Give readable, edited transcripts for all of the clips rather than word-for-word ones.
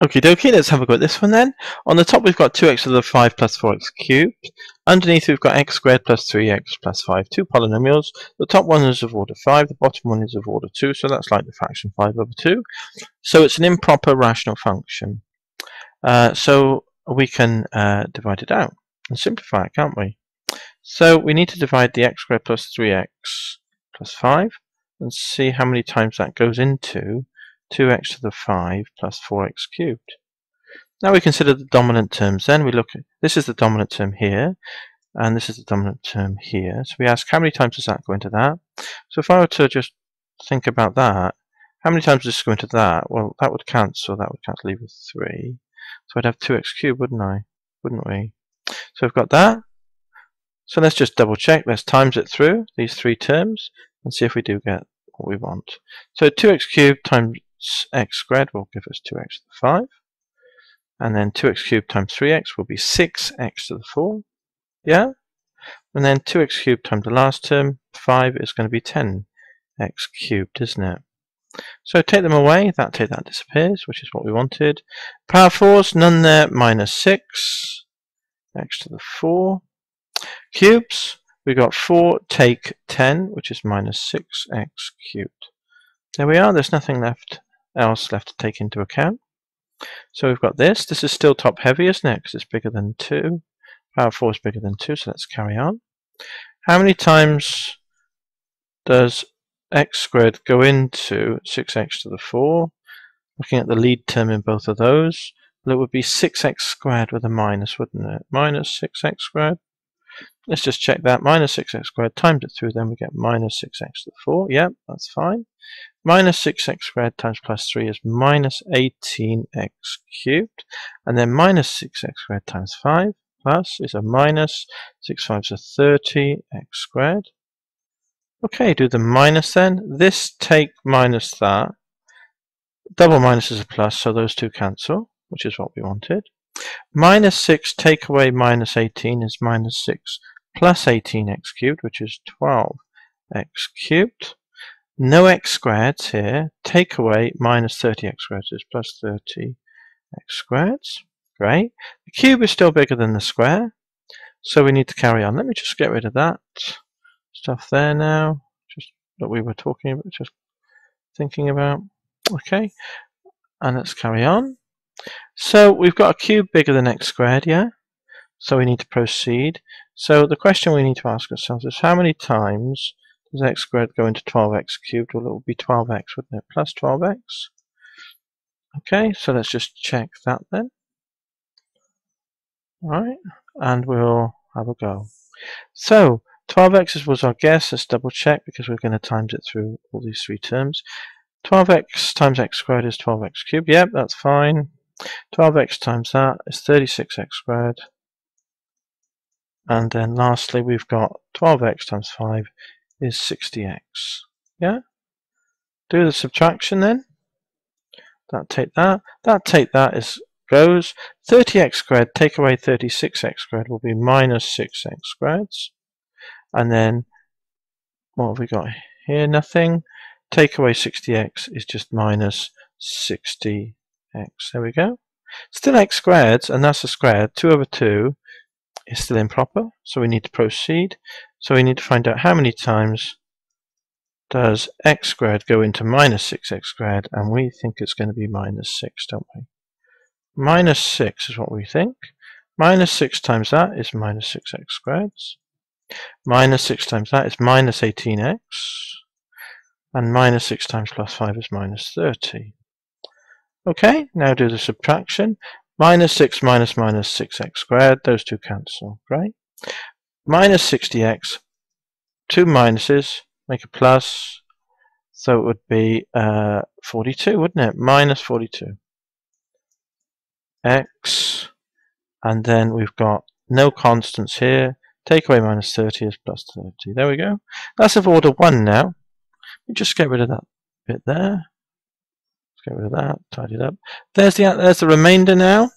Okie dokie, let's have a go at this one then. On the top we've got 2x to the 5 plus 4x cubed. Underneath we've got x squared plus 3x plus 5, two polynomials. The top one is of order 5, the bottom one is of order 2, so that's like the fraction 5 over 2. So it's an improper rational function. So we can divide it out and simplify it, can't we? So we need to divide the x squared plus 3x plus 5 and see how many times that goes into 2x to the 5 plus 4x cubed. Now we consider the dominant terms then. We look at, this is the dominant term here, and this is the dominant term here. So we ask how many times does that go into that? So if I were to just think about that, how many times does this go into that? Well, that would cancel, leave with 3. So I'd have 2x cubed, wouldn't we? So we've got that. So let's just double check, let's times it through these three terms and see if we do get what we want. So 2x cubed times x squared will give us 2x to the 5, and then 2x cubed times 3x will be 6x to the 4, yeah? And then 2x cubed times the last term, 5, is going to be 10x cubed, isn't it? So take them away, that disappears, which is what we wanted. Power 4's, none there, minus 6, x to the 4. Cubes, we got 4 take 10, which is minus 6x cubed. There we are, there's nothing else left to take into account. So we've got this. This is still top heavy, isn't it? Because it's bigger than 2. Power 4 is bigger than 2, so let's carry on. How many times does x squared go into 6x to the 4? Looking at the lead term in both of those, well, it would be 6x squared with a minus, wouldn't it? Minus 6x squared. Let's just check that. Minus 6x squared, times it through, then we get minus 6x to the 4. Yep, that's fine. Minus 6x squared times plus 3 is minus 18x cubed. And then minus 6x squared times 5 plus is a minus 6 5s are 30x squared. Okay, do the minus then. This take minus that. Double minus is a plus, so those two cancel, which is what we wanted. Minus 6 take away minus 18 is minus 6 plus 18x cubed, which is 12x cubed. No x squareds here. Take away minus 30x squared is plus 30x squareds. Great. The cube is still bigger than the square, so we need to carry on. Let me just get rid of that stuff there now, just that we were talking about, just thinking about. Okay, and let's carry on. So we've got a cube bigger than x squared, yeah? So we need to proceed. So the question we need to ask ourselves is how many times does x squared go into 12x cubed? Well, it would be 12x, wouldn't it? Plus 12x. Okay, so let's just check that then. Alright, and we'll have a go. So 12x was our guess. Let's double check because we're going to times it through all these three terms. 12x times x squared is 12x cubed. Yep, that's fine. 12x times that is 36x squared. And then lastly we've got 12x times 5 is 60x. Yeah? Do the subtraction then. That take that is goes. 30x squared, take away 36x squared will be minus 6x squared. And then what have we got here? Nothing. Take away 60x is just minus 60x. There we go. Still x squared, and that's a squared. 2 over 2 is still improper, so we need to proceed. So we need to find out how many times does x squared go into minus 6x squared, and we think it's going to be minus 6, don't we? Minus 6 is what we think. Minus 6 times that is minus 6x squared. Minus 6 times that is minus 18x. And minus 6 times plus 5 is minus 30. Okay, now do the subtraction. Minus 6 minus minus 6x squared, those two cancel, right? Minus 60x, two minuses, make a plus, so it would be 42, wouldn't it? Minus 42. X, and then we've got no constants here. Take away minus 30 is plus 30. There we go. That's of order 1 now. We just get rid of that bit there. Let's get rid of that, tidy it up. There's the remainder now,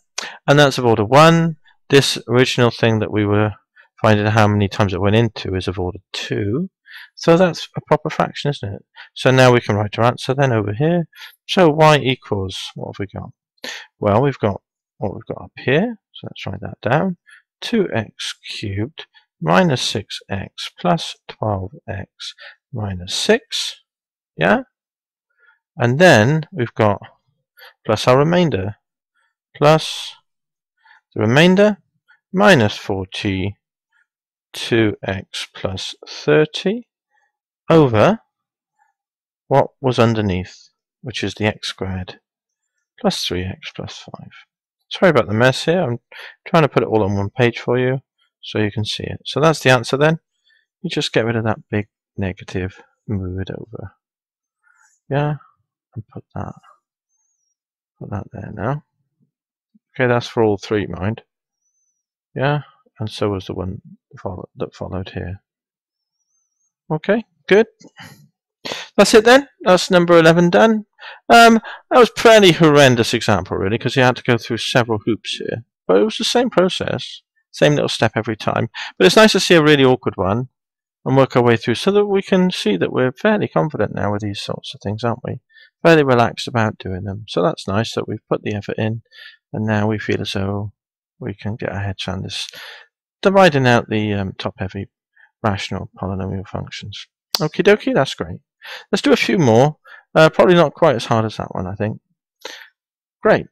and that's of order 1. This original thing that we were finding how many times it went into is of order 2. So that's a proper fraction, isn't it? So now we can write our answer then over here. So y equals, what have we got? Well, we've got what we've got up here, so let's write that down. 2x cubed minus 6x plus 12x minus 6, yeah? And then we've got plus our remainder, plus the remainder minus 42x plus 30 over what was underneath, which is the x squared, plus 3x plus 5. Sorry about the mess here. I'm trying to put it all on one page for you so you can see it. So that's the answer then. You just get rid of that big negative, move it over. Yeah, and put that there now. Okay, that's for all three, mind. Yeah, and so was the one that followed here. Okay, good. That's it then. That's number 11 done. That was a fairly horrendous example, really, because you had to go through several hoops here. But it was the same process, same little step every time. But it's nice to see a really awkward one and work our way through so that we can see that we're fairly confident now with these sorts of things, aren't we? Fairly relaxed about doing them. So that's nice that we've put the effort in and now we feel as though we can get our heads around this, dividing out the top-heavy rational polynomial functions. Okie dokie, that's great. Let's do a few more. Probably not quite as hard as that one, I think. Great.